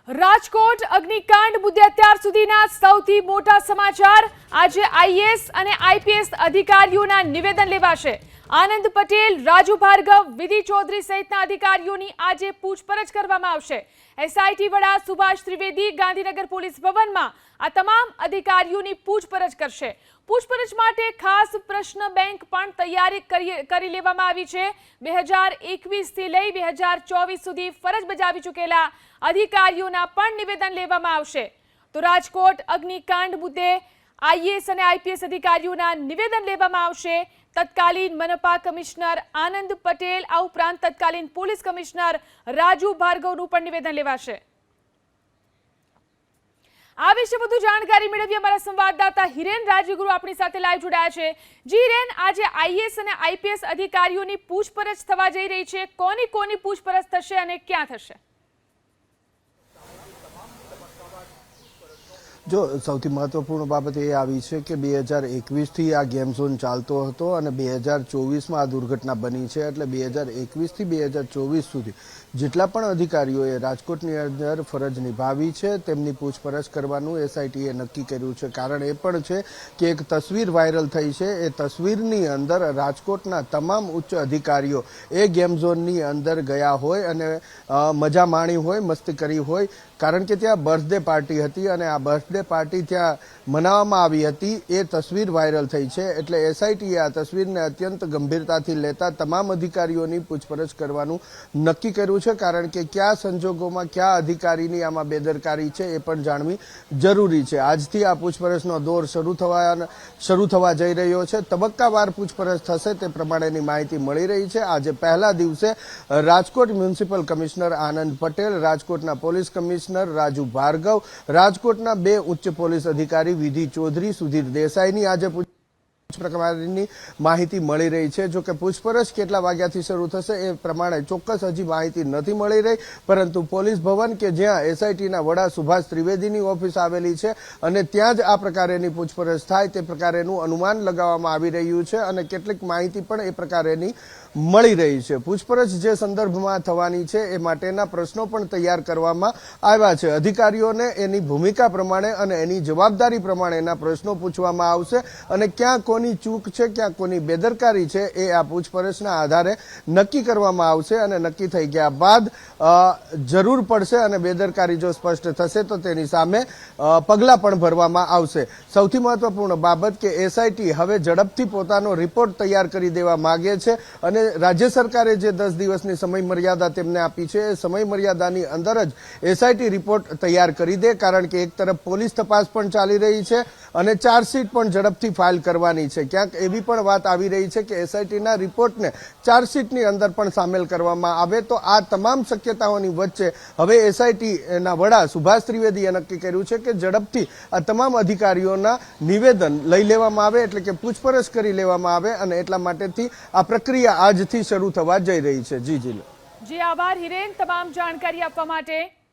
રાજકોટ અગ્નિકાંડ મુદ્દે અત્યાર સુધીના સૌથી મોટા સમાચાર। આજે આઈએએસ અને આઈપીએસ અધિકારીઓના નિવેદન લેવાશે। આનંદ પટેલ, રાજુ ભાર્ગવ, વિધિ ચૌધરી સહિતના અધિકારીઓની આજે પૂછપરછ કરવામાં આવશે। એસઆઈટી વડા સુભાષ ત્રિવેદી ગાંધીનગર પોલીસ ભવનમાં આ તમામ અધિકારીઓની પૂછપરછ કરશે। પૂછપરછ માટે ખાસ પ્રશ્ન બેંક પણ તૈયારી કરી લેવામાં આવી છે। 2021 થી લઈ 2024 સુધી ફરજ બજાવી ચૂકેલા અધિકારીઓના પણ નિવેદન લેવામાં આવશે। તો રાજકોટ અગ્નિકાંડ મુદ્દે આઈએએસ અને આઈપીએસ અધિકારીઓના નિવેદન લેવામાં આવશે। તત્કાલીન મનપા કમિશનર આનંદ પટેલ, આ ઉપરાંત તત્કાલીન પોલીસ કમિશનર રાજુ ભાર્ગવનું પણ નિવેદન લેવાશે। આ વિશે વધુ જાણકારી મેળવી અમારા સંવાદદાતા હિરેન રાજગુરુ આપણી સાથે લાઈવ જોડાયા છે। જી હિરેન, આજે આઈએએસ અને આઈપીએસ અધિકારીઓની પૂછપરછ થવા જઈ રહી છે। કોની પૂછપરછ થશે અને ક્યાં થશે? જો સૌથી મહત્વપૂર્ણ બાબત એ આવી છે કે 2021થી આ ગેમ ઝોન ચાલતો હતો અને 2024માં આ દુર્ઘટના બની છે। એટલે 2021થી 2024 સુધી જેટલા પણ અધિકારીઓએ રાજકોટની અંદર ફરજ નિભાવી છે તેમની પૂછપરછ કરવાનું એસઆઈટીએ નક્કી કર્યું છે। કારણ એ પણ છે કે એક તસવીર વાયરલ થઈ છે। એ તસવીરની અંદર રાજકોટના તમામ ઉચ્ચ અધિકારીઓ એ ગેમ ઝોનની અંદર ગયા હોય અને મજા માણી હોય, મસ્તી કરી હોય, કારણ કે ત્યાં બર્થડે પાર્ટી હતી અને આ બર્થડે પાર્ટી ત્યાં મનાવવામાં આવી હતી। એ તસવીર વાયરલ થઈ છે। એટલે એસઆઈટીએ આ તસવીરને અત્યંત ગંભીરતાથી લેતા તમામ અધિકારીઓની પૂછપરછ કરવાનું નક્કી કર્યું છે। કારણ કે કયા સંજોગોમાં કયા અધિકારીની આમાં બેદરકારી છે એ પણ જાણવી જરૂરી છે। આજથી આ પૂછપરછનો દોર શરૂ થવા જઈ રહ્યો છે। તબક્કાવાર પૂછપરછ થશે તે પ્રમાણેની માહિતી મળી રહી છે। આજે પહેલા દિવસે રાજકોટ મ્યુનિસિપલ કમિશનર આનંદ પટેલ, રાજકોટના પોલીસ કમિશનર રાજુ ભાર્ગવ, રાજકોટના 2 ઉચ્ચ પોલીસ અધિકારી વિધિ ચૌધરી, સુધીર દેસાઈની આજે પ્રકારની માહિતી મળી રહી છે। જો કે પૂછપરછ કેટલા વાગ્યાથી શરૂ થશે એ પ્રમાણે ચોક્કસ હજી માહિતી નથી મળી રહી, પરંતુ પોલીસ ભવન કે જ્યાં એસઆઈટીના વડા સુભાષ ત્રિવેદીની ઓફિસ આવેલી છે અને ત્યાં જ આ પ્રકારેની પૂછપરછ થાય તે પ્રકારેનું અનુમાન લગાવવામાં આવી રહ્યું છે અને કેટલીક માહિતી પણ એ પ્રકારેની મળી રહી છે। પૂછપરછ જે સંદર્ભમાં થવાની છે એ માટેના પ્રશ્નો પણ તૈયાર કરવામાં આવ્યા છે। અધિકારીઓને એની ભૂમિકા પ્રમાણે અને એની જવાબદારી પ્રમાણેના પ્રશ્નો પૂછવામાં આવશે અને ક્યાં કોની ચૂક છે, ક્યાં કોની બેદરકારી છે એ આ પૂછપરછના આધારે નક્કી કરવામાં આવશે અને નક્કી થઈ ગયા બાદ જરૂર પડશે અને બેદરકારી જો સ્પષ્ટ થશે તો તેની સામે પગલાં પણ ભરવામાં આવશે। સૌથી મહત્વપૂર્ણ બાબત કે એસઆઈટી હવે ઝડપથી પોતાનો રિપોર્ટ તૈયાર કરી દેવા માંગે છે અને રાજ્ય સરકારે જે 10 દિવસની સમય મર્યાદા તેમને આપી છે એ સમય મર્યાદાની અંદર જ એસઆઈટી રિપોર્ટ તૈયાર કરી દે। કારણ કે એક તરફ પોલીસ તપાસ પણ ચાલી રહી છે અને ચાર્જશીટ પણ ઝડપથી ફાઇલ કરવાની છે। ક્યાંક એવી પણ વાત આવી રહી છે કે એસઆઈટીના રિપોર્ટને ચાર્જશીટની અંદર પણ સામેલ કરવામાં આવે। તો આ તમામ શક્યતાઓની વચ્ચે હવે એસઆઈટીના વડા સુભાષ ત્રિવેદીએ નક્કી કર્યું છે કે ઝડપથી આ તમામ અધિકારીઓના નિવેદન લઈ લેવામાં આવે, એટલે કે પૂછપરછ કરી લેવામાં આવે અને એટલા માટેથી આ પ્રક્રિયા આજથી શરૂ થવા જઈ રહી છે। જી, આભાર હિરેન તમામ જાણકારી આપવા માટે।